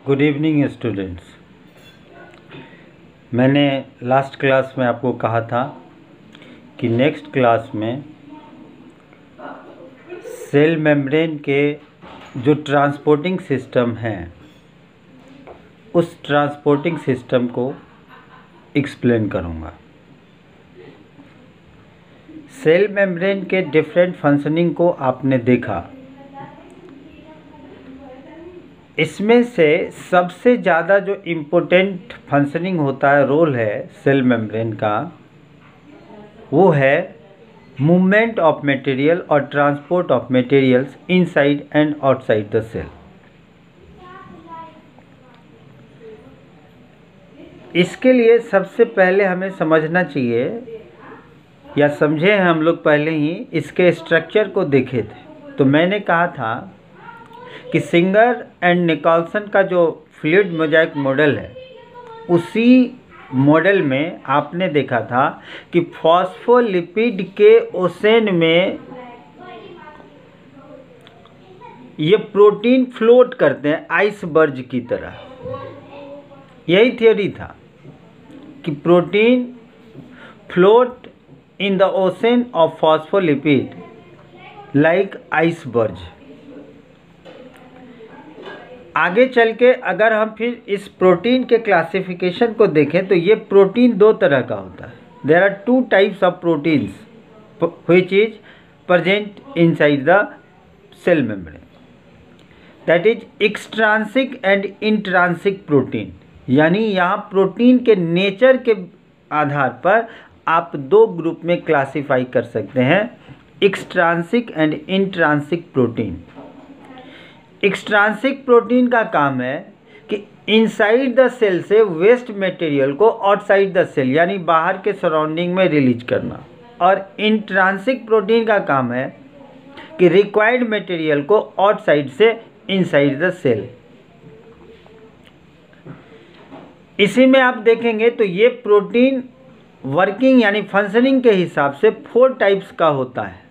Good evening students. मैंने last class में आपको कहा था कि नेक्स्ट क्लास में सेल मेम्ब्रेन के जो ट्रांसपोर्टिंग सिस्टम हैं उस ट्रांसपोर्टिंग सिस्टम को एक्सप्लेन करूँगा। सेल मेम्ब्रेन के डिफरेंट फंक्शनिंग को आपने देखा। इसमें से सबसे ज़्यादा जो इम्पोर्टेंट फंक्शनिंग होता है, रोल है सेल मेम्ब्रेन का, वो है मूवमेंट ऑफ मटेरियल और transport of materials inside and outside the cell. इसके लिए सबसे पहले हमें समझना चाहिए, या समझे हैं हम लोग पहले ही, इसके स्ट्रक्चर को देखे थे। तो मैंने कहा था कि सिंगर एंड निकोलसन का जो फ्लूइड मोज़ाइक मॉडल है, उसी मॉडल में आपने देखा था कि फॉस्फोलिपिड के ओशन में ये प्रोटीन फ्लोट करते हैं आइसबर्ग की तरह। यही थ्योरी था कि protein float in the ocean of phospholipid like iceberg. आगे चल के अगर हम फिर इस प्रोटीन के क्लासिफिकेशन को देखें तो ये प्रोटीन दो तरह का होता है। There are two types of proteins which is present inside the cell membrane, that is extrinsic and intrinsic protein. यानी यहाँ प्रोटीन के नेचर के आधार पर आप दो ग्रुप में क्लासीफाई कर सकते हैं, एक्सट्रांसिक एंड इंट्रांसिक प्रोटीन। एक्सट्रांसिक प्रोटीन का काम है कि इनसाइड द सेल से वेस्ट मटेरियल को आउटसाइड द सेल यानी बाहर के सराउंडिंग में रिलीज करना, और इंट्रांसिक प्रोटीन का काम है कि रिक्वायर्ड मटेरियल को आउटसाइड से इनसाइड द सेल। इसी में आप देखेंगे तो ये प्रोटीन वर्किंग यानी फंक्शनिंग के हिसाब से 4 टाइप्स का होता है,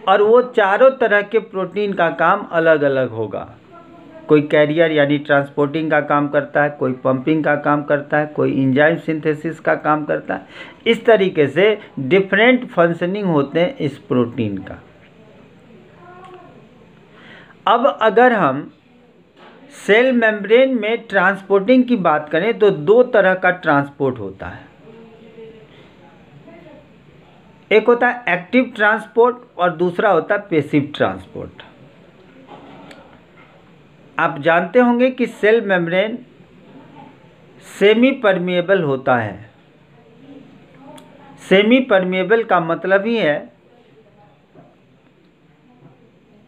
और वो चारों तरह के प्रोटीन का काम अलग अलग होगा। कोई कैरियर यानी ट्रांसपोर्टिंग का काम करता है, कोई पंपिंग का काम करता है, कोई एंजाइम सिंथेसिस का काम करता है। इस तरीके से डिफरेंट फंक्शनिंग होते हैं इस प्रोटीन का। अब अगर हम सेल मेम्ब्रेन में ट्रांसपोर्टिंग की बात करें तो दो तरह का ट्रांसपोर्ट होता है। एक होता है एक्टिव ट्रांसपोर्ट और दूसरा होता है पैसिव ट्रांसपोर्ट। आप जानते होंगे कि सेल मेम्ब्रेन सेमी परमिएबल होता है। सेमी परमिएबल का मतलब ही है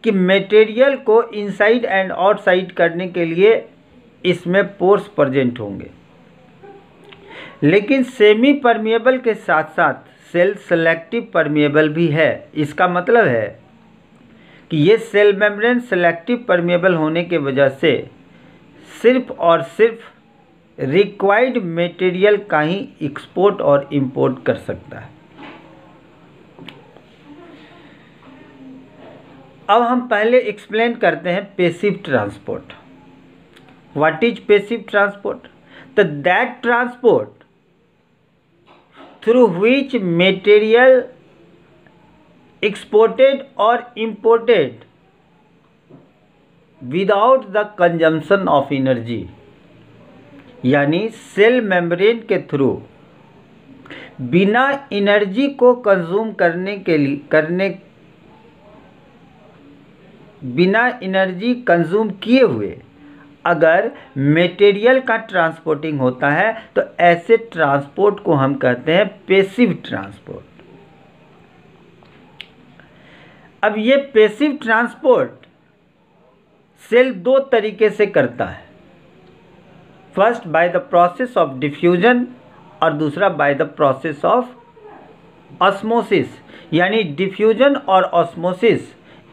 कि मटेरियल को इनसाइड एंड आउटसाइड करने के लिए इसमें पोर्स प्रेजेंट होंगे। लेकिन सेमी परमिएबल के साथ साथ सेल सेलेक्टिव परमिएबल भी है। इसका मतलब है कि ये सेल मेम्ब्रेन सेलेक्टिव परमिएबल होने के वजह से सिर्फ और सिर्फ रिक्वायर्ड मटेरियल का ही एक्सपोर्ट और इंपोर्ट कर सकता है। अब हम पहले एक्सप्लेन करते हैं passive transport. What is passive transport? तो that transport through which material exported or imported without the consumption of energy। यानी सेल मेम्ब्रेन के थ्रू बिना एनर्जी को कंज्यूम बिना एनर्जी कंज्यूम किए हुए अगर मटेरियल का ट्रांसपोर्टिंग होता है तो ऐसे ट्रांसपोर्ट को हम कहते हैं पैसिव ट्रांसपोर्ट। अब ये पैसिव ट्रांसपोर्ट सेल दो तरीके से करता है। First by the process of diffusion और दूसरा by the process of osmosis. यानी डिफ्यूजन और ऑस्मोसिस,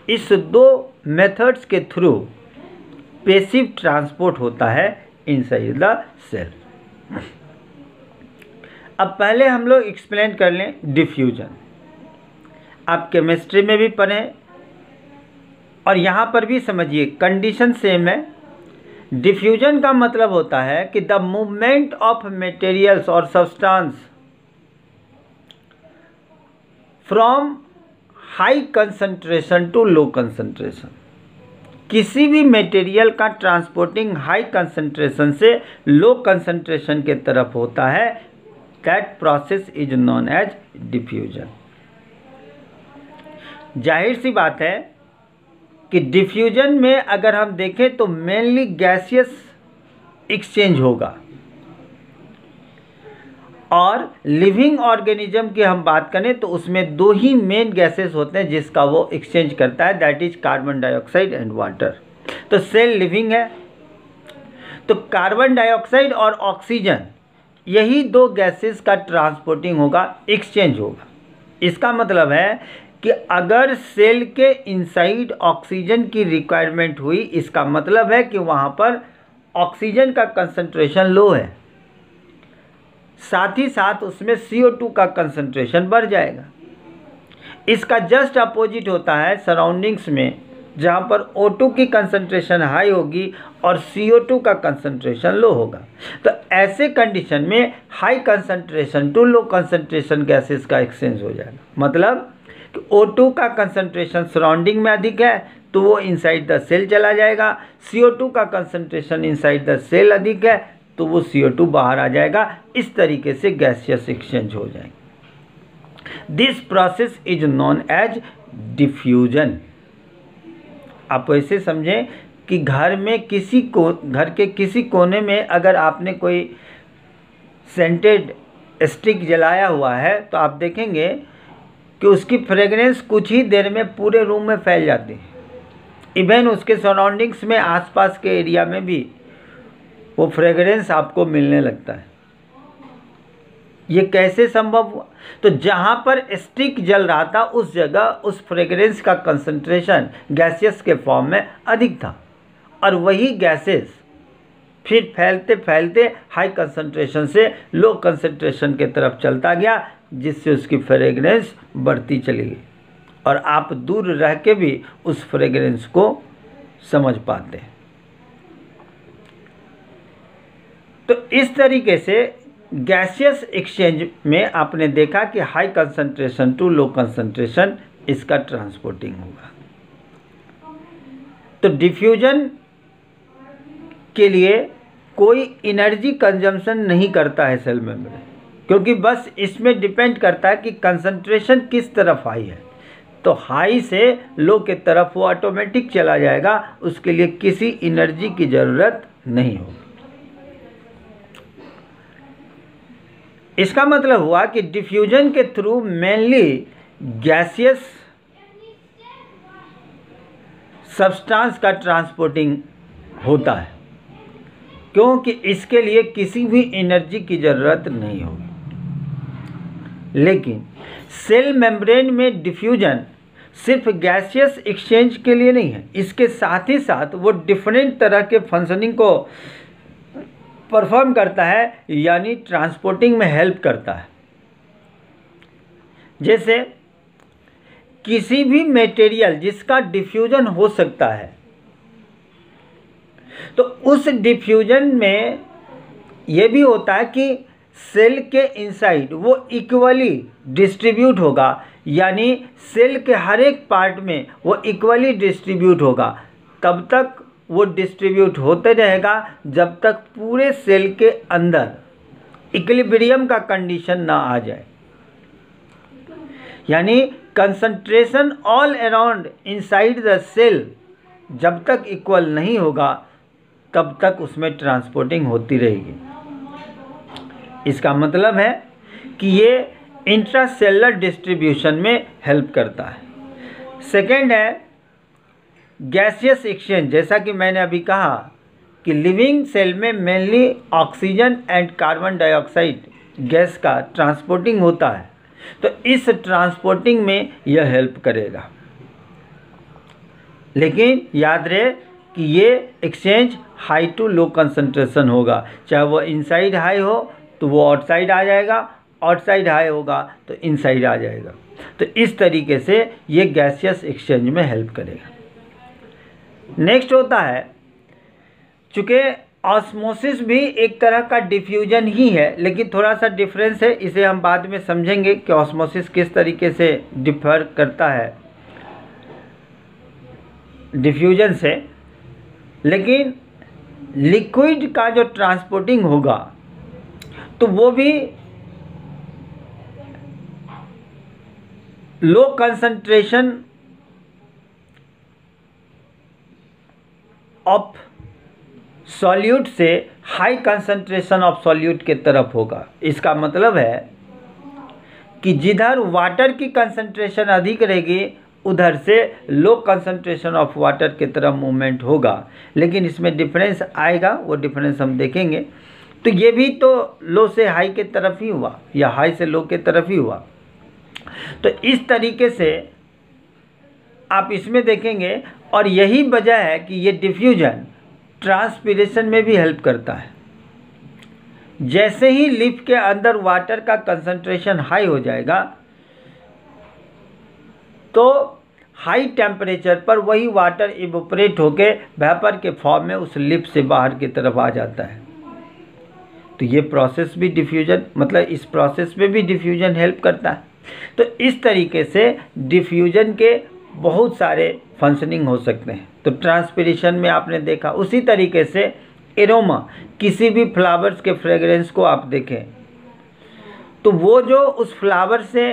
इस दो मेथड्स के थ्रू पैसिव ट्रांसपोर्ट होता है इनसाइड द सेल। अब पहले हम लोग एक्सप्लेन कर लें डिफ्यूजन। आप केमिस्ट्री में भी पढ़ें और यहाँ पर भी समझिए, कंडीशन सेम है। डिफ्यूजन का मतलब होता है कि द मूवमेंट ऑफ मटेरियल्स और substance from high concentration to low concentration. किसी भी मटेरियल का ट्रांसपोर्टिंग हाई कंसंट्रेशन से लो कंसंट्रेशन के तरफ होता है, that process is known as diffusion. जाहिर सी बात है कि डिफ्यूजन में अगर हम देखें तो मेनली गैसियस एक्सचेंज होगा, और लिविंग ऑर्गेनिज्म की हम बात करें तो उसमें दो ही मेन गैसेस होते हैं जिसका वो एक्सचेंज करता है, that is carbon dioxide and water. तो सेल लिविंग है, तो कार्बन डाइऑक्साइड और ऑक्सीजन, यही दो गैसेस का ट्रांसपोर्टिंग होगा, एक्सचेंज होगा। इसका मतलब है कि अगर सेल के इनसाइड ऑक्सीजन की रिक्वायरमेंट हुई, इसका मतलब है कि वहाँ पर ऑक्सीजन का कंसंट्रेशन लो है, साथ ही साथ उसमें CO2 का कंसंट्रेशन बढ़ जाएगा। इसका जस्ट अपोजिट होता है सराउंडिंग्स में, जहाँ पर O2 की कंसंट्रेशन हाई होगी और CO2 का कंसंट्रेशन लो होगा। तो ऐसे कंडीशन में high concentration to low concentration gases का एक्सचेंज हो जाएगा। मतलब कि O2 का कंसंट्रेशन सराउंडिंग में अधिक है तो वो इनसाइड द सेल चला जाएगा, CO2 का कंसंट्रेशन इनसाइड द सेल अधिक है तो वो CO2 बाहर आ जाएगा। इस तरीके से गैसियस एक्सचेंज हो जाएंगे। This process is known as diffusion. आप ऐसे समझें कि घर के किसी कोने में अगर आपने कोई सेंटेड स्टिक जलाया हुआ है तो आप देखेंगे कि उसकी फ्रेगरेंस कुछ ही देर में पूरे रूम में फैल जाती है। इवन उसके सराउंडिंग्स में, आसपास के एरिया में भी वो फ्रेगरेंस आपको मिलने लगता है। ये कैसे संभव हुआ? तो जहाँ पर स्टिक जल रहा था उस जगह उस फ्रेगरेंस का कंसंट्रेशन गैसियस के फॉर्म में अधिक था, और वही गैसेस फिर फैलते फैलते हाई कंसंट्रेशन से लो कंसंट्रेशन के तरफ चलता गया, जिससे उसकी फ्रेगरेंस बढ़ती चली गई, और आप दूर रह के भी उस फ्रेगरेंस को समझ पाते हैं। तो इस तरीके से गैसियस एक्सचेंज में आपने देखा कि high concentration to low concentration इसका ट्रांसपोर्टिंग होगा। तो डिफ्यूजन के लिए कोई एनर्जी कंजम्पशन नहीं करता है सेल मेम्ब्रेन, क्योंकि बस इसमें डिपेंड करता है कि कंसंट्रेशन किस तरफ हाई है। तो हाई से लो के तरफ वो ऑटोमेटिक चला जाएगा, उसके लिए किसी एनर्जी की ज़रूरत नहीं होगी। इसका मतलब हुआ कि डिफ्यूजन के थ्रू मेनली गैसियस सब्सटेंस का ट्रांसपोर्टिंग होता है, क्योंकि इसके लिए किसी भी एनर्जी की ज़रूरत नहीं होगी। लेकिन सेल मेम्ब्रेन में डिफ्यूजन सिर्फ गैसियस एक्सचेंज के लिए नहीं है, इसके साथ ही साथ वो डिफरेंट तरह के फंक्शनिंग को परफॉर्म करता है, यानी ट्रांसपोर्टिंग में हेल्प करता है। जैसे किसी भी मटेरियल जिसका डिफ्यूजन हो सकता है, तो उस डिफ्यूजन में ये भी होता है कि सेल के इनसाइड वो इक्वली डिस्ट्रीब्यूट होगा, यानी सेल के हर एक पार्ट में वो इक्वली डिस्ट्रीब्यूट होगा। तब तक वो डिस्ट्रीब्यूट होते रहेगा जब तक पूरे सेल के अंदर इक्विलिब्रियम का कंडीशन ना आ जाए, यानी concentration all around inside the cell जब तक इक्वल नहीं होगा तब तक उसमें ट्रांसपोर्टिंग होती रहेगी। इसका मतलब है कि ये इंट्रासेलुलर डिस्ट्रीब्यूशन में हेल्प करता है। सेकेंड है गैसियस एक्सचेंज। जैसा कि मैंने अभी कहा कि लिविंग सेल में mainly oxygen and carbon dioxide gas का ट्रांसपोर्टिंग होता है, तो इस ट्रांसपोर्टिंग में यह हेल्प करेगा। लेकिन याद रहे कि ये exchange high to low concentration होगा, चाहे वो इनसाइड हाई हो तो वो आउटसाइड आ जाएगा, आउटसाइड हाई होगा तो इनसाइड आ जाएगा। तो इस तरीके से ये गैसियस एक्सचेंज में हेल्प करेगा। नेक्स्ट होता है चूँकि ऑस्मोसिस भी एक तरह का डिफ्यूजन ही है, लेकिन थोड़ा सा डिफरेंस है, इसे हम बाद में समझेंगे कि ऑस्मोसिस किस तरीके से डिफर करता है डिफ्यूजन से। लेकिन लिक्विड का जो ट्रांसपोर्टिंग होगा तो वो भी लो कंसंट्रेशन ऑफ सॉल्यूट से हाई कंसंट्रेशन ऑफ सॉल्यूट के तरफ होगा। इसका मतलब है कि जिधर वाटर की कंसंट्रेशन अधिक रहेगी उधर से लो कंसंट्रेशन ऑफ वाटर की तरफ मूवमेंट होगा। लेकिन इसमें डिफरेंस आएगा, वो डिफरेंस हम देखेंगे। तो ये भी तो लो से हाई के तरफ ही हुआ या हाई से लो के तरफ ही हुआ। तो इस तरीके से आप इसमें देखेंगे, और यही वजह है कि ये डिफ्यूजन ट्रांसपिरेशन में भी हेल्प करता है। जैसे ही लिप के अंदर वाटर का कंसंट्रेशन हाई हो जाएगा तो हाई टेम्परेचर पर वही वाटर इवोपरेट होके वेपर के फॉर्म में उस लिप से बाहर की तरफ आ जाता है। तो ये प्रोसेस भी डिफ्यूजन, मतलब इस प्रोसेस में भी डिफ्यूजन हेल्प करता है। तो इस तरीके से डिफ्यूजन के बहुत सारे फंक्शनिंग हो सकते हैं। तो ट्रांसपिरेशन में आपने देखा, उसी तरीके से एरोमा, किसी भी फ्लावर्स के फ्रेग्रेंस को आप देखें तो वो जो उस फ्लावर से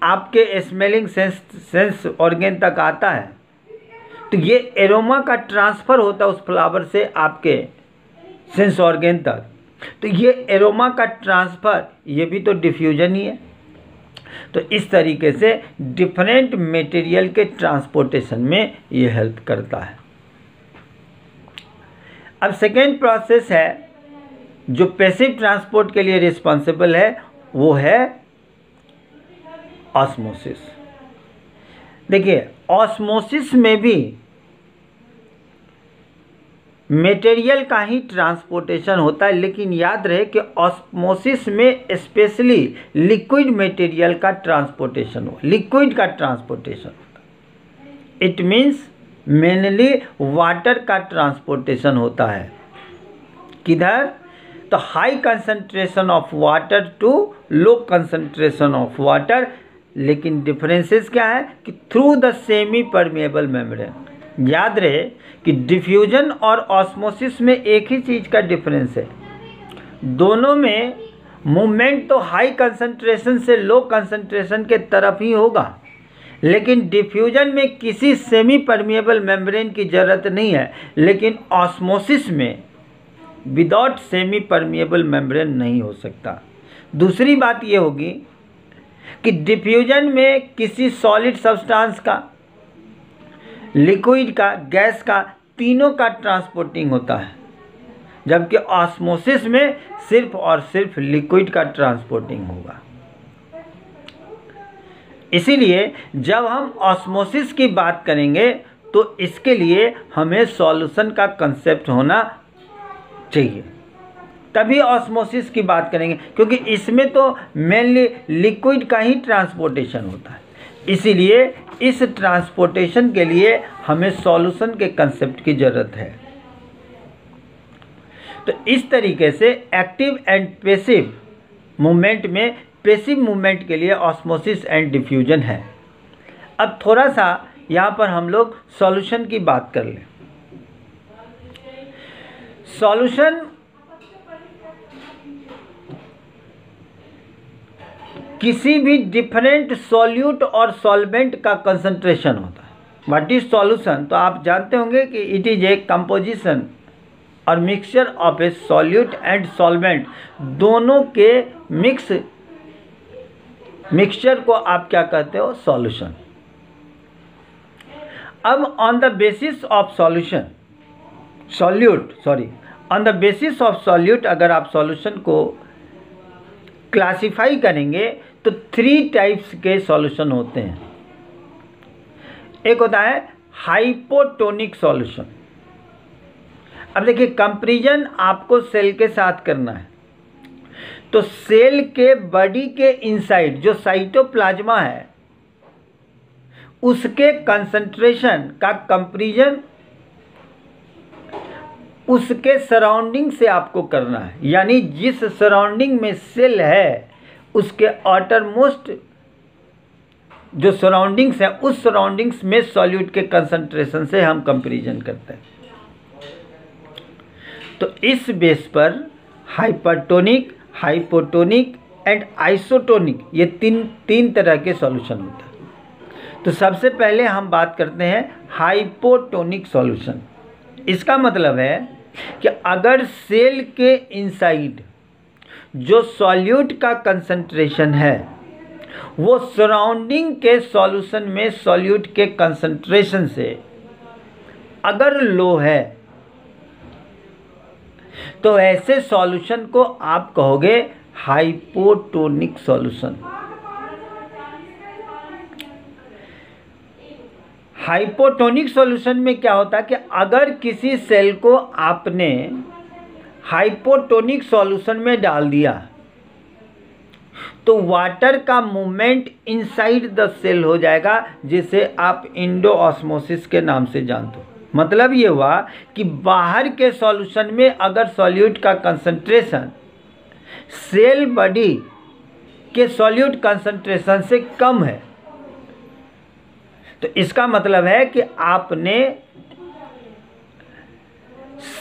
आपके स्मेलिंग सेंस ऑर्गन तक आता है, तो ये एरोमा का ट्रांसफ़र होता है उस फ्लावर से आपके सेंस ऑर्गन तक। तो ये एरोमा का ट्रांसफ़र, ये भी तो डिफ्यूजन ही है। तो इस तरीके से डिफरेंट मटेरियल के ट्रांसपोर्टेशन में ये हेल्प करता है। अब सेकेंड प्रोसेस है जो पैसिव ट्रांसपोर्ट के लिए रिस्पॉन्सिबल है, वो है ऑस्मोसिस। देखिए, ऑस्मोसिस में भी मटेरियल का ही ट्रांसपोर्टेशन होता है, लेकिन याद रहे कि ऑस्मोसिस में स्पेशली लिक्विड मटेरियल का ट्रांसपोर्टेशन हो, लिक्विड का ट्रांसपोर्टेशन होता है। इट मीन्स मेनली वाटर का ट्रांसपोर्टेशन होता है। किधर? तो high concentration of water to low concentration of water. लेकिन डिफरेंसेस क्या है कि through the semi permeable membrane. याद रहे कि डिफ्यूजन और ऑस्मोसिस में एक ही चीज़ का डिफरेंस है, दोनों में मूवमेंट तो हाई कंसंट्रेशन से लो कंसंट्रेशन के तरफ ही होगा, लेकिन डिफ्यूजन में किसी सेमी परमेएबल मेम्ब्रेन की ज़रूरत नहीं है, लेकिन ऑस्मोसिस में विदाउट सेमी परमेएबल मेम्ब्रेन नहीं हो सकता। दूसरी बात ये होगी कि डिफ्यूजन में किसी सॉलिड सब्सटेंस का, लिक्विड का, गैस का, तीनों का ट्रांसपोर्टिंग होता है, जबकि ऑस्मोसिस में सिर्फ और सिर्फ लिक्विड का ट्रांसपोर्टिंग होगा। इसीलिए जब हम ऑस्मोसिस की बात करेंगे तो इसके लिए हमें सॉल्यूशन का कंसेप्ट होना चाहिए, तभी ऑस्मोसिस की बात करेंगे, क्योंकि इसमें तो मेनली लिक्विड का ही ट्रांसपोर्टेशन होता है। इसीलिए इस ट्रांसपोर्टेशन के लिए हमें सॉल्यूशन के कंसेप्ट की ज़रूरत है। तो इस तरीके से एक्टिव एंड पैसिव मूवमेंट में पैसिव मूवमेंट के लिए ऑस्मोसिस एंड डिफ्यूजन है। अब थोड़ा सा यहाँ पर हम लोग सॉल्यूशन की बात कर लें। सॉल्यूशन किसी भी डिफरेंट सॉल्यूट और सॉल्वेंट का कंसंट्रेशन होता है। What is solution? तो आप जानते होंगे कि इट इज ए कंपोजिशन और mixture of A solute and solvent, दोनों के मिक्सचर को आप क्या कहते हो? सॉल्यूशन। अब on the basis of on the basis of solute अगर आप सॉल्यूशन को क्लासिफाई करेंगे तो 3 टाइप्स के सॉल्यूशन होते हैं। एक होता है हाइपोटोनिक सॉल्यूशन। अब देखिए, कंपैरिजन आपको सेल के साथ करना है, तो सेल के बॉडी के इनसाइड जो साइटोप्लाज्मा है उसके कंसंट्रेशन का कंपैरिजन उसके सराउंडिंग से आपको करना है, यानी जिस सराउंडिंग में सेल है उसके आउटर मोस्ट जो सराउंडिंग्स है उस सराउंडिंग्स में सॉल्यूट के कंसंट्रेशन से हम कंपैरिजन करते हैं। तो इस बेस पर हाइपरटोनिक, हाइपोटोनिक एंड आइसोटोनिक ये तीन तरह के सॉल्यूशन होते हैं। तो सबसे पहले हम बात करते हैं हाइपोटोनिक सॉल्यूशन। इसका मतलब है कि अगर सेल के इनसाइड जो सॉल्यूट का कंसंट्रेशन है वो सराउंडिंग के सॉल्यूशन में सॉल्यूट के कंसंट्रेशन से अगर लो है तो ऐसे सॉल्यूशन को आप कहोगे हाइपोटोनिक सॉल्यूशन। हाइपोटोनिक सॉल्यूशन में क्या होता है कि अगर किसी सेल को आपने हाइपोटोनिक सॉल्यूशन में डाल दिया तो वाटर का मूवमेंट इनसाइड द सेल हो जाएगा, जिसे आप इंडोऑस्मोसिस के नाम से जानते हो। मतलब ये हुआ कि बाहर के सॉल्यूशन में अगर सॉल्यूट का कंसंट्रेशन सेल बॉडी के सॉल्यूट कंसंट्रेशन से कम है तो इसका मतलब है कि आपने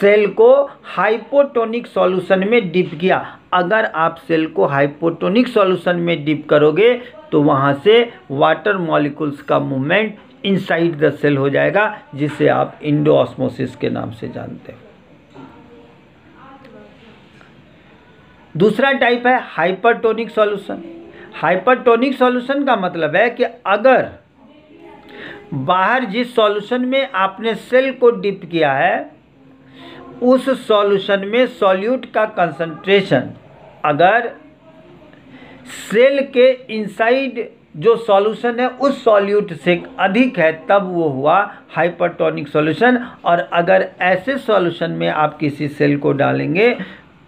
सेल को हाइपोटोनिक सॉल्यूशन में डिप किया। अगर आप सेल को हाइपोटोनिक सॉल्यूशन में डिप करोगे तो वहाँ से वाटर मॉलिक्यूल्स का मूवमेंट इनसाइड द सेल हो जाएगा, जिसे आप इंडोऑस्मोसिस के नाम से जानते हैं। दूसरा टाइप है हाइपरटोनिक सॉल्यूशन। हाइपरटोनिक सॉल्यूशन का मतलब है कि अगर बाहर जिस सॉल्यूशन में आपने सेल को डिप किया है उस सॉल्यूशन में सॉल्यूट का कंसंट्रेशन अगर सेल के इनसाइड जो सॉल्यूशन है उस सॉल्यूट से अधिक है तब वो हुआ हाइपरटोनिक सॉल्यूशन। और अगर ऐसे सॉल्यूशन में आप किसी सेल को डालेंगे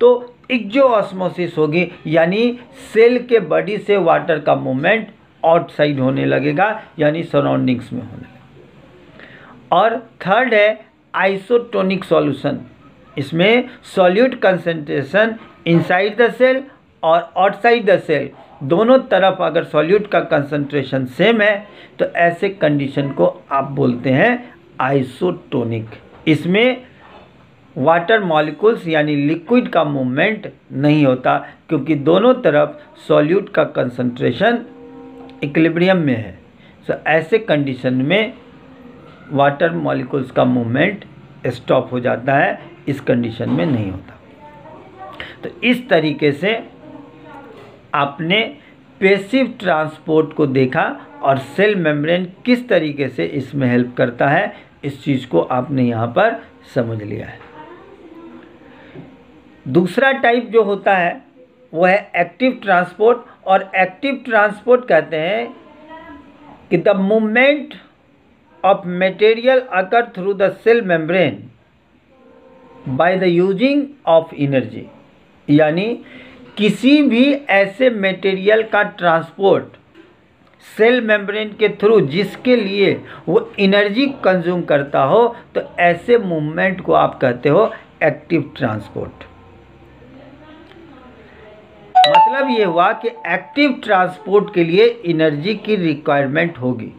तो एक्सोऑस्मोसिस होगी, यानी सेल के बॉडी से वाटर का मूवमेंट आउटसाइड होने लगेगा, यानी सराउंडिंग्स में होने लगेगा। और थर्ड है आइसोटोनिक सॉल्यूशन। इसमें solute concentration inside the cell और आउटसाइड द सेल दोनों तरफ अगर सॉल्यूट का कंसंट्रेशन सेम है तो ऐसे कंडीशन को आप बोलते हैं आइसोटोनिक। इसमें वाटर मॉलिक्यूल्स यानी लिक्विड का मूवमेंट नहीं होता, क्योंकि दोनों तरफ सॉल्यूट का कंसंट्रेशन इक्विलिब्रियम में है। सो ऐसे कंडीशन में वाटर मॉलिक्यूल्स का मूवमेंट स्टॉप हो जाता है, इस कंडीशन में नहीं होता। तो इस तरीके से आपने पैसिव ट्रांसपोर्ट को देखा और सेल मेम्ब्रेन किस तरीके से इसमें हेल्प करता है, इस चीज़ को आपने यहाँ पर समझ लिया है। दूसरा टाइप जो होता है वो है एक्टिव ट्रांसपोर्ट। और एक्टिव ट्रांसपोर्ट कहते हैं कि the movement of material occur through the cell membrane by the using of energy, यानी किसी भी ऐसे मटेरियल का ट्रांसपोर्ट सेल मेम्ब्रेन के थ्रू जिसके लिए वो एनर्जी कंज्यूम करता हो, तो ऐसे मूवमेंट को आप कहते हो एक्टिव ट्रांसपोर्ट। मतलब ये हुआ कि एक्टिव ट्रांसपोर्ट के लिए एनर्जी की रिक्वायरमेंट होगी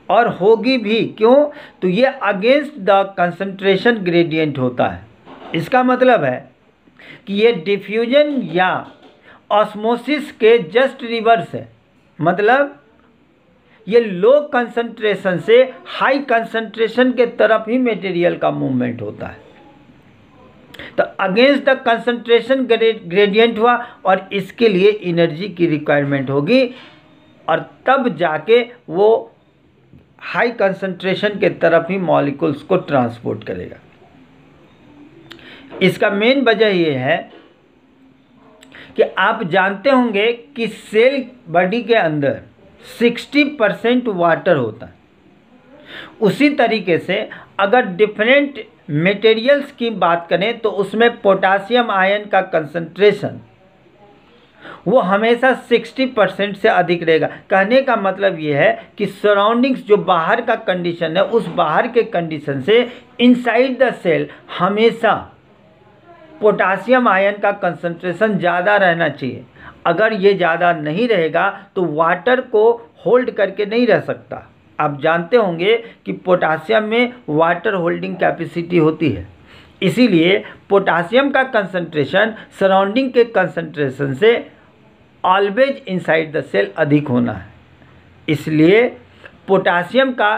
और होगी भी। क्यों? तो ये अगेंस्ट द कंसंट्रेशन ग्रेडियंट होता है। इसका मतलब है कि ये डिफ्यूजन या ऑस्मोसिस के जस्ट रिवर्स है। मतलब ये लो कंसंट्रेशन से हाई कंसंट्रेशन के तरफ ही मटेरियल का मूवमेंट होता है। तो अगेंस्ट द कंसंट्रेशन ग्रेडियंट हुआ और इसके लिए एनर्जी की रिक्वायरमेंट होगी और तब जाके वो हाई कंसंट्रेशन के तरफ ही मॉलिक्यूल्स को ट्रांसपोर्ट करेगा। इसका मेन वजह ये है कि आप जानते होंगे कि सेल बॉडी के अंदर 60% वाटर होता है। उसी तरीके से अगर डिफरेंट मटेरियल्स की बात करें तो उसमें पोटासियम आयन का कंसंट्रेशन वो हमेशा 60% से अधिक रहेगा। कहने का मतलब ये है कि सराउंडिंग्स जो बाहर का कंडीशन है, उस बाहर के कंडीशन से इनसाइड द सेल हमेशा पोटासियम आयन का कंसंट्रेशन ज़्यादा रहना चाहिए। अगर ये ज़्यादा नहीं रहेगा तो वाटर को होल्ड करके नहीं रह सकता। आप जानते होंगे कि पोटासियम में वाटर होल्डिंग कैपेसिटी होती है, इसीलिए पोटासियम का कंसंट्रेशन सराउंडिंग के कंसंट्रेशन से ऑलवेज इनसाइड द सेल अधिक होना है। इसलिए पोटासियम का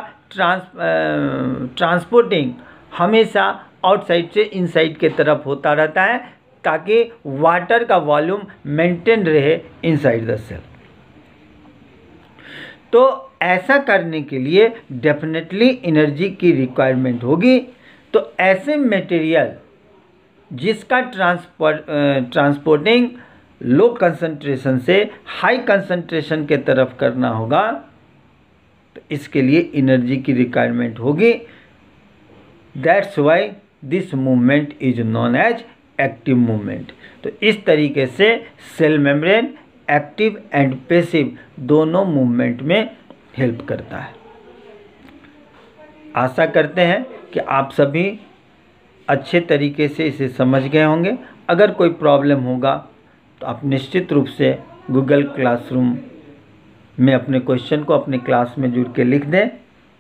ट्रांसपोर्टिंग हमेशा आउटसाइड से इनसाइड के तरफ होता रहता है, ताकि वाटर का वॉल्यूम मेंटेन रहे इनसाइड द सेल। तो ऐसा करने के लिए डेफिनेटली एनर्जी की रिक्वायरमेंट होगी। तो ऐसे मटेरियल जिसका ट्रांसपोर्टिंग लो कंसंट्रेशन से हाई कंसंट्रेशन के तरफ करना होगा, तो इसके लिए एनर्जी की रिक्वायरमेंट होगी। That's why this movement is known as active movement. तो इस तरीके से cell membrane active and passive दोनों मूवमेंट में हेल्प करता है। आशा करते हैं कि आप सभी अच्छे तरीके से इसे समझ गए होंगे। अगर कोई प्रॉब्लम होगा तो आप निश्चित रूप से गूगल क्लासरूम में अपने क्वेश्चन को अपने क्लास में जुड़ के लिख दें,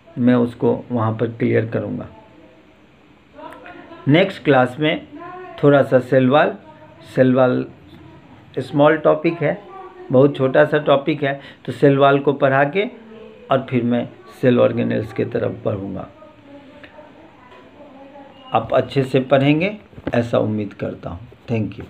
मैं उसको वहाँ पर क्लियर करूँगा। नेक्स्ट क्लास में थोड़ा सा सेल वॉल स्मॉल टॉपिक है, बहुत छोटा सा टॉपिक है, तो सेल वॉल को पढ़ा के और फिर मैं सेल ऑर्गेनेल्स के तरफ पढ़ूँगा। आप अच्छे से पढ़ेंगे ऐसा उम्मीद करता हूँ। Thank you.